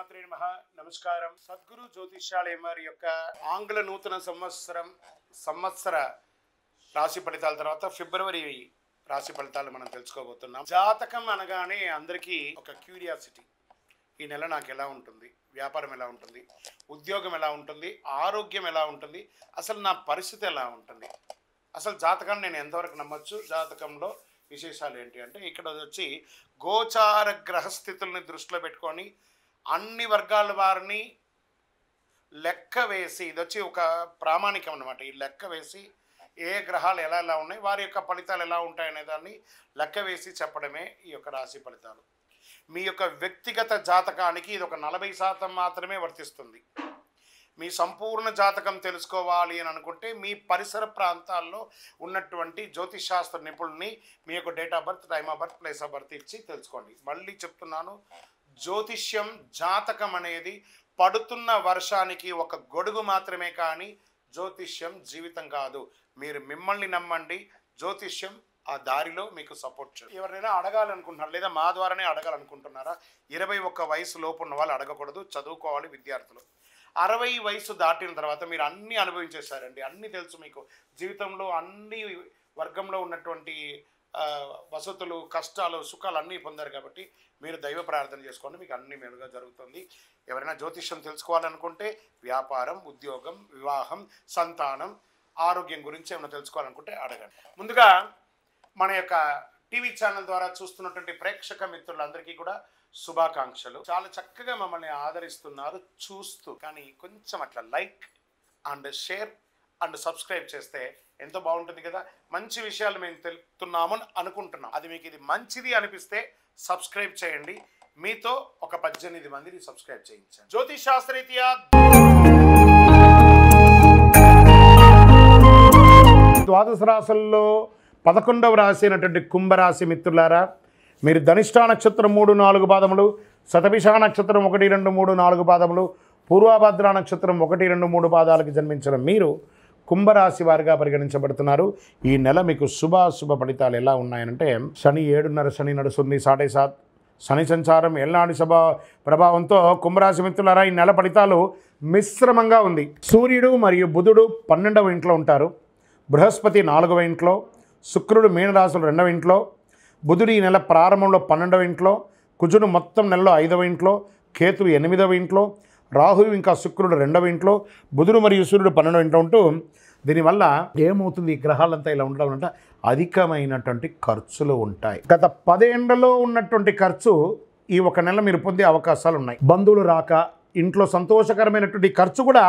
శ్రీమాత్రే నమః. నమస్కారం. సద్గురు జ్యోతిష్యాలయం వారి యొక్క ఆంగ్ల నూతన సంవత్సర రాశి ఫలితాల తర్వాత ఫిబ్రవరి రాశి ఫలితాలు మనం తెలుసుకోబోతున్నాం. జాతకం అనగానే అందరికీ ఒక క్యూరియాసిటీ, ఈ నెల నాకు ఎలా ఉంటుంది, వ్యాపారం ఎలా ఉంటుంది, ఉద్యోగం ఎలా ఉంటుంది, ఆరోగ్యం ఎలా ఉంటుంది, అసలు నా పరిస్థితి ఎలా ఉంటుంది, అసలు జాతకాన్ని నేను ఎంతవరకు నమ్మొచ్చు, జాతకంలో విశేషాలు ఏంటి అంటే ఇక్కడ వచ్చి గోచార గ్రహస్థితుల్ని దృష్టిలో పెట్టుకొని అన్ని వర్గాల వారిని లెక్క వేసి, ఇది వచ్చి ఒక ప్రామాణికం అన్నమాట. ఈ లెక్క వేసి ఏ గ్రహాలు ఎలా ఎలా ఉన్నాయి, వారి యొక్క ఫలితాలు ఎలా ఉంటాయనే దాన్ని లెక్క వేసి చెప్పడమే ఈ యొక్క రాశి ఫలితాలు. మీ యొక్క వ్యక్తిగత జాతకానికి ఇది ఒక 40% మాత్రమే వర్తిస్తుంది. మీ సంపూర్ణ జాతకం తెలుసుకోవాలి అని అనుకుంటే మీ పరిసర ప్రాంతాల్లో ఉన్నటువంటి జ్యోతిషాస్త్ర నిపుణుల్ని మీ యొక్క date of birth, time of birth, place of birth ఇచ్చి తెలుసుకోండి. మళ్ళీ చెప్తున్నాను, జ్యోతిష్యం జాతకం అనేది పడుతున్న వర్షానికి ఒక గొడుగు మాత్రమే, కానీ జ్యోతిష్యం జీవితం కాదు. మీరు మిమ్మల్ని నమ్మండి, జ్యోతిష్యం ఆ దారిలో మీకు సపోర్ట్ చేయండి. ఎవరైనా అడగాలనుకుంటున్నారు లేదా మా ద్వారానే అడగాలనుకుంటున్నారా? 21 వయసు లోపు ఉన్న వాళ్ళు అడగకూడదు, చదువుకోవాలి విద్యార్థులు. 60 వయసు దాటిన తర్వాత మీరు అన్నీ అనుభవించేశారండి, అన్నీ తెలుసు మీకు. జీవితంలో అన్ని వర్గంలో ఉన్నటువంటి వసతులు, కష్టాలు, సుఖాలు అన్నీ పొందారు కాబట్టి మీరు దైవ ప్రార్థన చేసుకోండి, మీకు అన్ని మేలుగా జరుగుతుంది. ఎవరైనా జ్యోతిష్యం తెలుసుకోవాలనుకుంటే వ్యాపారం, ఉద్యోగం, వివాహం, సంతానం, ఆరోగ్యం గురించి ఏమైనా తెలుసుకోవాలనుకుంటే అడగండి. ముందుగా మన యొక్క టీవీ ఛానల్ ద్వారా చూస్తున్నటువంటి ప్రేక్షక మిత్రులందరికీ కూడా శుభాకాంక్షలు. చాలా చక్కగా మమ్మల్ని ఆదరిస్తున్నారు చూస్తూ, కానీ కొంచెం అట్లా like and share and subscribe చేస్తే ఎంతో బాగుంటుంది కదా. మంచి విషయాలు మేము తెలుపుతున్నాము అనుకుంటున్నాం, అది మీకు ఇది మంచిది అనిపిస్తే సబ్స్క్రైబ్ చేయండి. మీతో ఒక 18 మందిని సబ్స్క్రైబ్ చేయించండి. జ్యోతిషాస్త్రరీత్యా ద్వాదశ రాశుల్లో 11వ రాశి అయినటువంటి కుంభరాశి మిత్రులారా, మీరు ధనిష్ఠా నక్షత్రం 3, 4 పాదములు, శతభిష నక్షత్రం 1, 2, 3, 4 పాదములు, పూర్వభద్ర నక్షత్రం 1, 2, 3 పాదాలకు జన్మించిన మీరు కుంభరాశి వారిగా పరిగణించబడుతున్నారు. ఈ నెల మీకు శుభాశుభ ఫలితాలు ఎలా ఉన్నాయనంటే, శని 7.5 శని నడుస్తుంది, 7.5 శని సంచారం ఎల్నాడి సభ ప్రభావంతో కుంభరాశి మిత్రులారా ఈ నెల ఫలితాలు మిశ్రమంగా ఉంది. సూర్యుడు మరియు బుధుడు 12వ ఇంట్లో ఉంటారు, బృహస్పతి 4వ ఇంట్లో, శుక్రుడు మీనరాశులు 2వ ఇంట్లో, బుధుడు ఈ నెల ప్రారంభంలో 12వ ఇంట్లో, కుజుడు మొత్తం నెలలో 5వ ఇంట్లో, కేతువు 8వ ఇంట్లో, రాహువు ఇంకా శుక్రుడు 2వ ఇంట్లో, బుధుడు మరియు సూర్యుడు 12వ ఇంట్లో ఉంటూ, దీనివల్ల ఏమవుతుంది, ఈ గ్రహాలంతా ఇలా ఉండడం అంటే అధికమైనటువంటి ఖర్చులు ఉంటాయి. గత 10 ఏళ్లలో ఉన్నటువంటి ఖర్చు ఈ ఒక నెల మీరు పొందే అవకాశాలు ఉన్నాయి. బంధువులు రాక, ఇంట్లో సంతోషకరమైనటువంటి ఖర్చు కూడా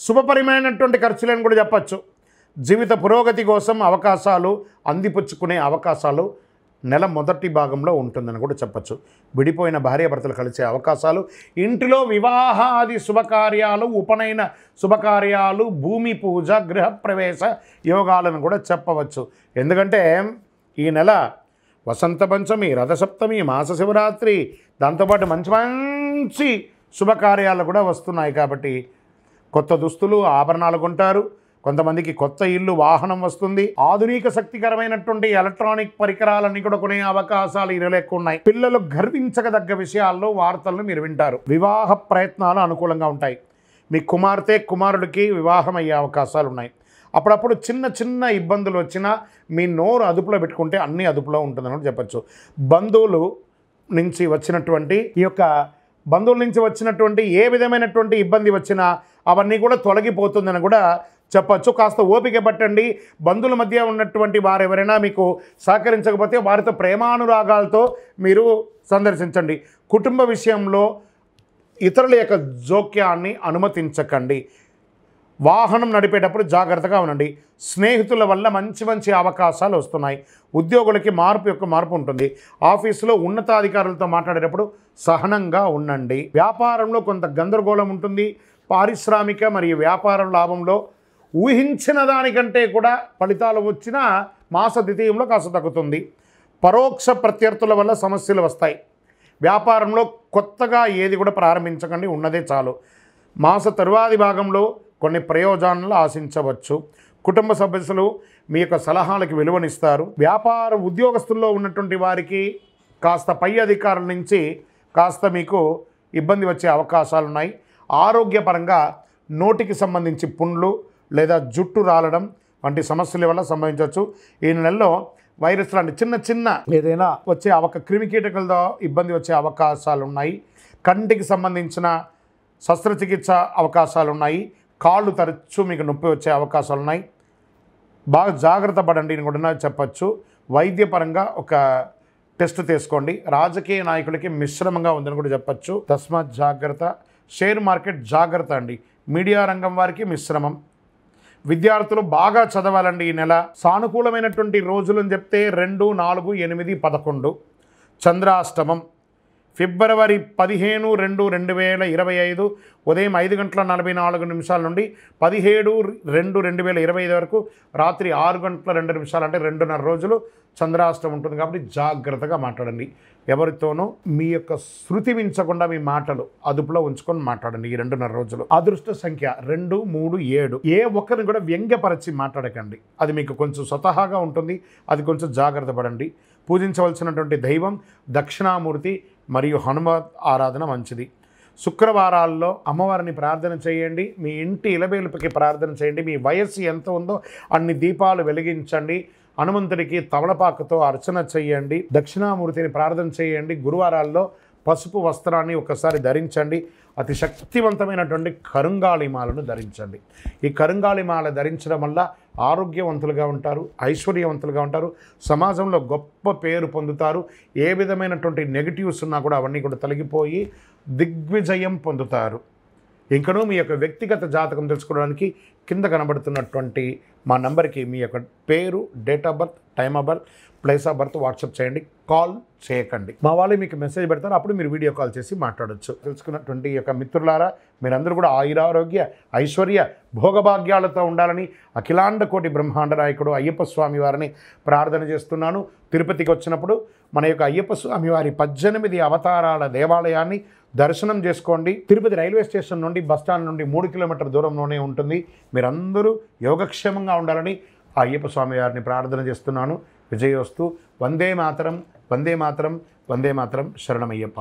శుభపరమైనటువంటి ఖర్చులని కూడా చెప్పచ్చు. జీవిత పురోగతి కోసం అవకాశాలు అందిపుచ్చుకునే అవకాశాలు నెల మొదటి భాగంలో ఉంటుందని కూడా చెప్పచ్చు. విడిపోయిన భార్యాభర్తలు కలిసే అవకాశాలు, ఇంటిలో వివాహాది శుభకార్యాలు, ఉపనయన శుభకార్యాలు, భూమి పూజ, గృహప్రవేశ యోగాలను కూడా చెప్పవచ్చు. ఎందుకంటే ఈ నెల వసంత పంచమి, రథసప్తమి, మాస శివరాత్రి, దాంతోపాటు మంచి మంచి శుభకార్యాలు కూడా వస్తున్నాయి. కాబట్టి కొత్త దుస్తులు, ఆభరణాలు కొంటారు. కొంతమందికి కొత్త ఇల్లు, వాహనం వస్తుంది. ఆధునిక శక్తికరమైనటువంటి ఎలక్ట్రానిక్ పరికరాలన్నీ కూడా కొనే అవకాశాలు ఈ నెల ఎక్కువ ఉన్నాయి. పిల్లలు గర్వించదగ్గ విషయాల్లో వార్తలను మీరు వింటారు. వివాహ ప్రయత్నాలు అనుకూలంగా ఉంటాయి. మీ కుమార్తె, కుమారుడికి వివాహం అయ్యే అవకాశాలు ఉన్నాయి. అప్పుడప్పుడు చిన్న చిన్న ఇబ్బందులు వచ్చినా మీ నోరు అదుపులో పెట్టుకుంటే అన్నీ అదుపులో ఉంటుందని చెప్పచ్చు. బంధువుల నుంచి వచ్చినటువంటి ఏ విధమైనటువంటి ఇబ్బంది వచ్చినా అవన్నీ కూడా తొలగిపోతుందని కూడా చెప్పచ్చు. కాస్త ఓపిక పట్టండి. బంధువుల మధ్య ఉన్నటువంటి వారు ఎవరైనా మీకు సహకరించకపోతే వారితో ప్రేమానురాగాలతో మీరు సందర్శించండి. కుటుంబ విషయంలో ఇతరుల యొక్క జోక్యాన్ని అనుమతించకండి. వాహనం నడిపేటప్పుడు జాగ్రత్తగా ఉండండి. స్నేహితుల వల్ల మంచి మంచి అవకాశాలు వస్తున్నాయి. ఉద్యోగులకి మార్పు ఉంటుంది. ఆఫీసులో ఉన్నతాధికారులతో మాట్లాడేటప్పుడు సహనంగా ఉండండి. వ్యాపారంలో కొంత గందరగోళం ఉంటుంది. పారిశ్రామిక మరియు వ్యాపార లాభంలో ఊహించిన దానికంటే కూడా ఫలితాలు వచ్చినా మాస ద్వితీయంలో కాస్త తగ్గుతుంది. పరోక్ష ప్రత్యర్థుల వల్ల సమస్యలు వస్తాయి. వ్యాపారంలో కొత్తగా ఏది కూడా ప్రారంభించకండి, ఉన్నదే చాలు. మాస తరువాతి భాగంలో కొన్ని ప్రయోజనాలు ఆశించవచ్చు. కుటుంబ సభ్యులు మీ యొక్క సలహాలకు విలువనిస్తారు. వ్యాపార ఉద్యోగస్తుల్లో ఉన్నటువంటి వారికి కాస్త పై అధికారుల నుంచి కాస్త మీకు ఇబ్బంది వచ్చే అవకాశాలు ఉన్నాయి. ఆరోగ్యపరంగా నోటికి సంబంధించి పుండ్లు లేదా జుట్టు రాలడం వంటి సమస్యల వల్ల సంభవించవచ్చు. ఈ నెలలో వైరస్ లాంటి చిన్న ఏదైనా వచ్చే క్రిమికీటకాలతో ఇబ్బంది వచ్చే అవకాశాలు ఉన్నాయి. కంటికి సంబంధించిన శస్త్రచికిత్స అవకాశాలు ఉన్నాయి. కాళ్ళు తరచూ మీకు నొప్పి వచ్చే అవకాశాలు ఉన్నాయి. బాగా జాగ్రత్త పడండి అని కూడా చెప్పచ్చు. వైద్యపరంగా ఒక టెస్ట్ తీసుకోండి. రాజకీయ నాయకులకి మిశ్రమంగా ఉందని కూడా చెప్పచ్చు. తస్మాత్ జాగ్రత్త. షేర్ మార్కెట్ జాగ్రత్త అండి. మీడియా రంగం వారికి మిశ్రమం. విద్యార్థులు బాగా చదవాలండి. ఈ నెల సానుకూలమైనటువంటి రోజులు అని చెప్తే 2, 4, 8, 11 చంద్రాష్టమం. ఫిబ్రవరి 15, 2, 2025 ఉదయం 5:44 నుండి 17, 2, 2025 వరకు రాత్రి 6:02 అంటే 2.5 రోజులు చంద్రాష్టమం ఉంటుంది. కాబట్టి జాగ్రత్తగా మాట్లాడండి. ఎవరితోనూ మీ యొక్క శృతి మించకుండా మీ మాటలు అదుపులో ఉంచుకొని మాట్లాడండి ఈ 2.5 రోజులు. అదృష్ట సంఖ్య 2, 3, 7. ఏ ఒక్కరిని కూడా వ్యంగ్యపరిచి మాట్లాడకండి. అది మీకు కొంచెం స్వతహాగా ఉంటుంది. అది కొంచెం జాగ్రత్త పడండి. పూజించవలసినటువంటి దైవం దక్షిణామూర్తి మరియు హనుమత్ ఆరాధన మంచిది. శుక్రవారాల్లో అమ్మవారిని ప్రార్థన చేయండి. మీ ఇంటి ఇలవేలుపుకి ప్రార్థన చేయండి. మీ వయస్సు ఎంత ఉందో అన్ని దీపాలు వెలిగించండి. హనుమంతుడికి తమలపాకుతో అర్చన చేయండి. దక్షిణామూర్తిని ప్రార్థన చేయండి. గురువారాల్లో పసుపు వస్త్రాన్ని ఒకసారి ధరించండి. అతి శక్తివంతమైనటువంటి కరుంగాళిమాలను ధరించండి. ఈ కరుంగాళిమాల ధరించడం వల్ల ఆరోగ్యవంతులుగా ఉంటారు, ఐశ్వర్యవంతులుగా ఉంటారు, సమాజంలో గొప్ప పేరు పొందుతారు. ఏ విధమైనటువంటి నెగిటివ్స్ ఉన్నా కూడా అవన్నీ కూడా తొలగిపోయి దిగ్విజయం పొందుతారు. ఇంకనూ మీ యొక్క వ్యక్తిగత జాతకం తెలుసుకోవడానికి కింద కనబడుతున్నటువంటి మా నంబర్కి మీ యొక్క పేరు, date of birth, time of birth, place of birth WhatsApp చేయండి. కాల్ చేయకండి. మా వాళ్ళు మీకు మెసేజ్ పెడతారు. అప్పుడు మీరు వీడియో కాల్ చేసి మాట్లాడచ్చు. తెలుసుకున్నటువంటి యొక్క మిత్రులారా, మీరందరూ కూడా ఆయురారోగ్య ఐశ్వర్య భోగభాగ్యాలతో ఉండాలని అఖిలాండ కోటి బ్రహ్మాండ నాయకుడు అయ్యప్ప స్వామి వారిని ప్రార్థన చేస్తున్నాను. తిరుపతికి వచ్చినప్పుడు మన యొక్క అయ్యప్ప స్వామి వారి 18 అవతారాల దేవాలయాన్ని దర్శనం చేసుకోండి. తిరుపతి రైల్వే స్టేషన్ నుండి బస్టాండ్ నుండి 3 కిలోమీటర్ల దూరంలోనే ఉంటుంది. మీరందరూ యోగక్షేమంగా ఉండాలని ఆ అయ్యప్ప స్వామి వారిని ప్రార్థన చేస్తున్నాను. విజయోస్తు. వందే మాతరం, వందే మాతరం, వందే మాతరం. శరణమయ్యప్ప.